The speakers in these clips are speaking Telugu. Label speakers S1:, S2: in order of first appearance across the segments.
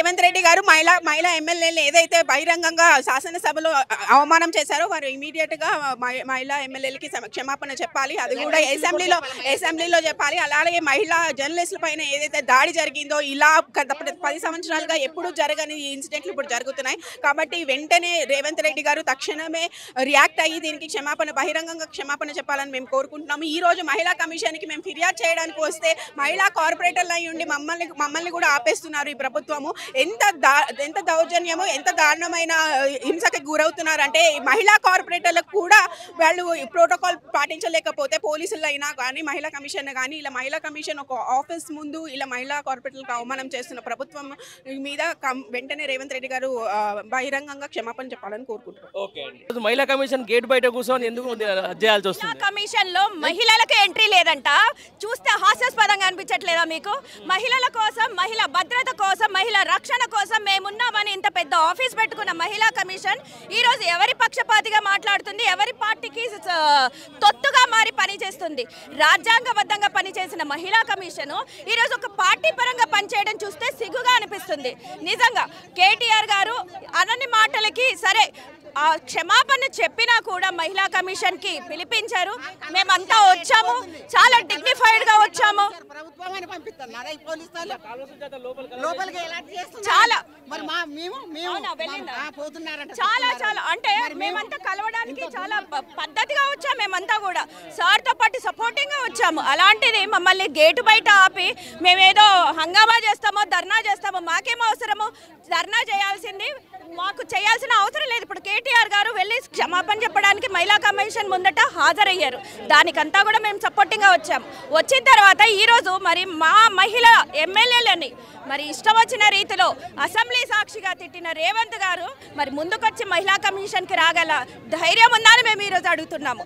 S1: రేవంత్ రెడ్డి గారు మహిళా ఎమ్మెల్యేలు ఏదైతే బహిరంగంగా శాసనసభలో అవమానం చేశారో వారు ఇమీడియట్గా మహిళా ఎమ్మెల్యేలకి క్షమాపణ చెప్పాలి. అది కూడా అసెంబ్లీలో చెప్పాలి. అలాగే మహిళా జర్నలిస్టుల పైన ఏదైతే దాడి జరిగిందో ఇలా గత 10 సంవత్సరాలుగా ఎప్పుడూ జరగని ఇన్సిడెంట్లు ఇప్పుడు జరుగుతున్నాయి. కాబట్టి వెంటనే రేవంత్ రెడ్డి గారు తక్షణమే రియాక్ట్ అయ్యి దీనికి బహిరంగంగా క్షమాపణ చెప్పాలని మేము కోరుకుంటున్నాము. ఈ రోజు మహిళా కమిషన్కి మేము ఫిర్యాదు చేయడానికి వస్తే మహిళా కార్పొరేటర్లు అయి ఉండి మమ్మల్ని కూడా ఆపేస్తున్నారు ఈ ప్రభుత్వము. ఎంత దౌర్జన్యమో ఎంత దారుణమైన హింసకి గురవుతున్నారు అంటే మహిళా కార్పొరేటర్లకు కూడా వాళ్ళు ప్రోటోకాల్ పాటించలేకపోతే పోలీసులు అయినా కానీ మహిళా కమిషన్ కానీ ఇలా మహిళా కమిషన్ ఒక ఆఫీస్ ముందు ఇలా మహిళా కార్పొరేటర్లకు అవమానం చేస్తున్న ప్రభుత్వం మీద వెంటనే రేవంత్ రెడ్డి గారు బహిరంగంగా క్షమాపణ చెప్పాలని కోరుకుంటున్నారు.
S2: మహిళా కమిషన్ గేట్ బయట కూర్చొని ఎందుకు చేయాల్సి వస్తుంది?
S3: కమిషన్ లో మహిళలకు ఎంట్రీ లేదంట. చూస్తే హాస్యాస్పదంగా అనిపించట్లేదా మీకు? మహిళల కోసం, మహిళా భద్రత కోసం, మహిళా రక్షణ కోసం మేమున్నామని ఇంత పెద్ద ఆఫీస్ పెట్టుకున్న మహిళా కమిషన్ ఈ రోజు ఎవరి పక్షపాతిగా మాట్లాడుతుంది, ఎవరి పార్టీకి తొత్తుగా మారి పనిచేస్తుంది. రాజ్యాంగబద్ధంగా పనిచేసిన మహిళా కమిషన్ ఈ రోజు ఒక పార్టీ పరంగా పనిచేయడం చూస్తే సిగ్గుగా అనిపిస్తుంది. నిజంగా కేటీఆర్ గారు అనని మాటలకి సరే క్షమాపణ చెప్పినా కూడా మహిళా కమిషన్ కి పిలిపించారు. మేమంతా వచ్చాము, చాలా డిగ్నిఫైడ్ గా వచ్చాము. చాలా చాలా అంటే మేమంతా కలవడానికి చాలా పద్ధతిగా వచ్చాము. మేమంతా కూడా సార్ తో పాటు సపోర్టింగ్ గా వచ్చాము. అలాంటిది మమ్మల్ని గేటు బయట ఆపి మేమేదో హంగామా చేస్తామో ధర్నా చేస్తామో మాకేమో అవసరము? ధర్నా చేయాల్సింది మాకు చేయాల్సిన అవసరం లేదు. ఇప్పుడు కేటీఆర్ గారు వెళ్ళి క్షమాపణ చెప్పడానికి మహిళా కమిషన్ ముందట హాజరయ్యారు. దానికంతా కూడా మేము సపోర్టింగ్గా వచ్చాము. వచ్చిన తర్వాత ఈరోజు మరి మా మహిళా ఎమ్మెల్యేలని మరి ఇష్టం వచ్చిన రీతిలో అసెంబ్లీ సాక్షిగా తిట్టిన రేవంత్ గారు మరి ముందుకొచ్చి మహిళా కమిషన్కి రాగల ధైర్యం ఉందని మేము ఈరోజు అడుగుతున్నాము.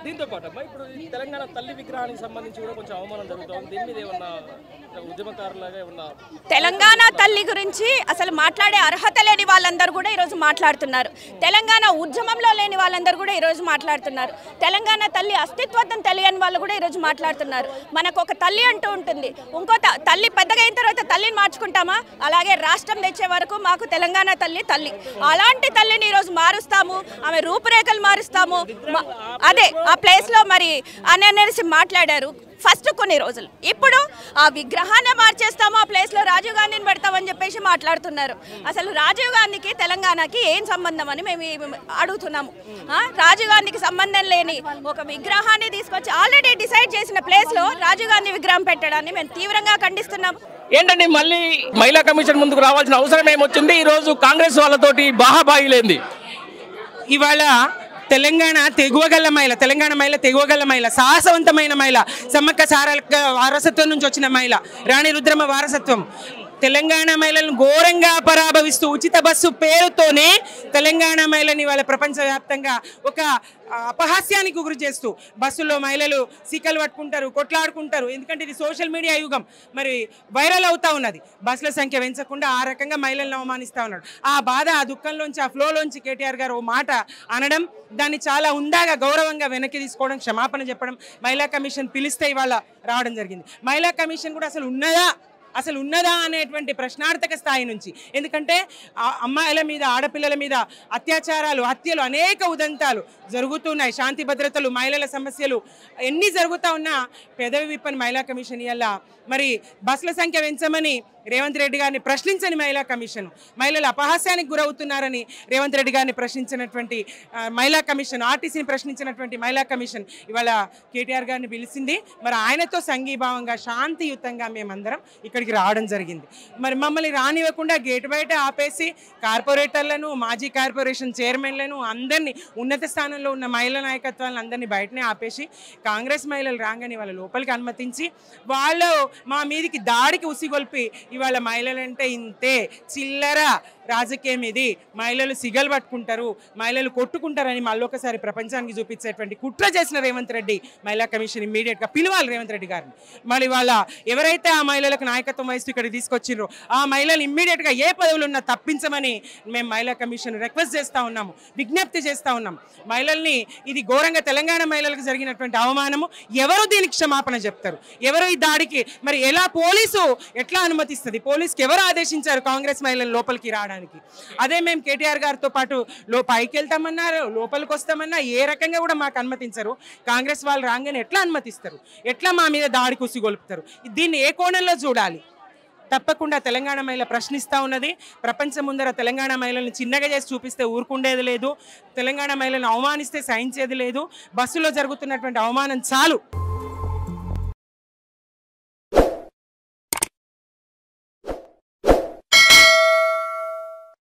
S2: దీంతో పాటు ఇప్పుడు తెలంగాణ తల్లి విగ్రహానికి సంబంధించి కూడా కొంచెం అవమానం జరుగుతుంది. దీని మీద ఏమన్నా ఉద్యమకారులాగా ఏమన్నా
S3: తెలంగాణ తల్లి గురించి అసలు మాట్లాడే అర్హత లేని వాళ్ళందరూ కూడా ఈరోజు మాట్లాడుతున్నారు. తెలంగాణ ఉద్యమంలో లేని వాళ్ళందరూ కూడా ఈరోజు మాట్లాడుతున్నారు. తెలంగాణ తల్లి అస్తిత్వం తెలియని వాళ్ళు కూడా ఈరోజు మాట్లాడుతున్నారు. మనకు ఒక తల్లి అంటూ ఉంటుంది. ఇంకో తల్లి పెద్దగా అయిన తర్వాత తల్లిని మార్చుకుంటామా? అలాగే రాష్ట్రం తెచ్చే వరకు మాకు తెలంగాణ తల్లి. అలాంటి తల్లిని ఈరోజు మారుస్తాము, ఆమె రూపురేఖలు మారుస్తాము. అదే ఆ ప్లేస్ లో మరి అనేసి మాట్లాడారు ఫస్ట్ కొన్ని రోజులు. ఇప్పుడు ఆ విగ్రహాన్ని మార్చేస్తాము, ఆ ప్లేస్ లో రాజీవ్ గాంధీని పెడతామని చెప్పేసి మాట్లాడుతున్నారు. అసలు రాజీవ్ గాంధీకి తెలంగాణకి ఏం సంబంధం అని మేము అడుగుతున్నాము. రాజీవ్ గాంధీకి సంబంధం లేని ఒక విగ్రహాన్ని తీసుకొచ్చి ఆల్రెడీ డిసైడ్ చేసిన ప్లేస్ లో రాజీవ్ గాంధీ విగ్రహం పెట్టడాన్ని మేము తీవ్రంగా ఖండిస్తున్నాము.
S2: ఏంటంటే మళ్ళీ మహిళా కమిషన్ ముందుకు రావాల్సిన అవసరం ఏమొచ్చింది? ఈరోజు కాంగ్రెస్ వాళ్ళతోటి బాహాబాయిలేంది.
S4: ఇవాళ తెలంగాణ తెగువగల మహిళ తెగువగల మహిళ, సాహసవంతమైన మహిళ, సమ్మక్క సారక్క వారసత్వం నుంచి వచ్చిన మహిళ, రాణి రుద్రమ వారసత్వం. తెలంగాణ మహిళలను ఘోరంగా పరాభవిస్తూ ఉచిత బస్సు పేరుతోనే తెలంగాణ మహిళని వాళ్ళ ప్రపంచవ్యాప్తంగా ఒక అపహాస్యానికి గురి చేస్తూ బస్సుల్లో మహిళలు సీకలు పట్టుకుంటారు, కొట్లాడుకుంటారు. ఎందుకంటే ఇది సోషల్ మీడియా యుగం, మరి వైరల్ అవుతా ఉన్నది. బస్సుల సంఖ్య పెంచకుండా ఆ రకంగా మహిళలను అవమానిస్తూ ఉన్నాడు. ఆ బాధ, ఆ దుఃఖంలోంచి, ఆ ఫ్లోలోంచి కేటీఆర్ గారు ఓ మాట అనడం, దాన్ని చాలా ఉందాగా గౌరవంగా వెనక్కి తీసుకోవడం, క్షమాపణ చెప్పడం, మహిళా కమిషన్ పిలిస్తే ఇవాళ రావడం జరిగింది. మహిళా కమిషన్ కూడా అసలు ఉన్నదా అనేటువంటి ప్రశ్నార్థక స్థాయి నుంచి. ఎందుకంటే అమ్మాయిల మీద, ఆడపిల్లల మీద అత్యాచారాలు, హత్యలు, అనేక ఉదంతాలు జరుగుతున్నాయి. శాంతి భద్రతలు, మహిళల సమస్యలు ఎన్ని జరుగుతూ ఉన్నా పెదవి విప్పని మహిళా కమిషన్ ఇవాళ మరి బస్సుల సంఖ్య పెంచమని రేవంత్ రెడ్డి గారిని ప్రశ్నించని మహిళా కమిషన్, మహిళలు అపహాస్యానికి గురవుతున్నారని రేవంత్ రెడ్డి గారిని ప్రశ్నించినటువంటి మహిళా కమిషన్, ఆర్టీసీని ప్రశ్నించినటువంటి మహిళా కమిషన్ ఇవాళ కేటీఆర్ గారిని పిలిచింది. మరి ఆయనతో సంఘీభావంగా శాంతియుతంగా మేమందరం ఇక్కడికి రావడం జరిగింది. మరి మమ్మల్ని రానివ్వకుండా గేటు బయట ఆపేసి కార్పొరేటర్లను, మాజీ కార్పొరేషన్ చైర్మన్లను, అందరినీ ఉన్నత స్థానంలో ఉన్న మహిళా నాయకత్వాలను అందరినీ బయటనే ఆపేసి కాంగ్రెస్ మహిళలు రాగానే వాళ్ళ లోపలికి అనుమతించి వాళ్ళు మా మీదికి దాడికి ఉసిగొల్పి ఇవాళ మహిళలంటే ఇంతే చిల్లర రాజకీయం, ఇది మహిళలు సిగలు పట్టుకుంటారు, మహిళలు కొట్టుకుంటారని మళ్ళొకసారి ప్రపంచానికి చూపించేటువంటి కుట్ర చేసిన రేవంత్ రెడ్డి మహిళా కమిషన్ ఇమ్మీడియట్గా పిలవాలి రేవంత్ రెడ్డి గారిని. మళ్ళీ వాళ్ళ ఎవరైతే ఆ మహిళలకు నాయకత్వం వహిస్తూ ఇక్కడ తీసుకొచ్చిర్రో ఆ మహిళలు ఇమ్మీడియట్గా ఏ పదవులు ఉన్నా తప్పించమని మేము మహిళా కమిషన్ రిక్వెస్ట్ చేస్తూ ఉన్నాము, విజ్ఞప్తి చేస్తూ ఉన్నాం. మహిళల్ని ఇది ఘోరంగా తెలంగాణ మహిళలకు జరిగినటువంటి అవమానము. ఎవరు దీనికి క్షమాపణ చెప్తారు? ఎవరు ఈ దాడికి మరి ఎలా పోలీసు ఎట్లా అనుమతిస్తారు? అనుమతిస్తుంది? పోలీస్కి ఎవరు ఆదేశించారు కాంగ్రెస్ మహిళలు లోపలికి రావడానికి? అదే మేము కేటీఆర్ గారితో పాటు పైకి వెళ్తామన్నారు, లోపలికి వస్తామన్నా ఏ రకంగా కూడా మాకు అనుమతించరు. కాంగ్రెస్ వాళ్ళు రాగానే ఎట్లా అనుమతిస్తారు? ఎట్లా మా మీద దాడి కుసిగొలుపుతారు? దీన్ని ఏ కోణంలో చూడాలి? తప్పకుండా తెలంగాణ మహిళ ప్రశ్నిస్తూ ఉన్నది. ప్రపంచం ముందర తెలంగాణ మహిళలను చిన్నగా చేసి చూపిస్తే ఊరుకుండేది లేదు. తెలంగాణ మహిళలను అవమానిస్తే సహించేది లేదు. బస్సులో జరుగుతున్నటువంటి అవమానం చాలు.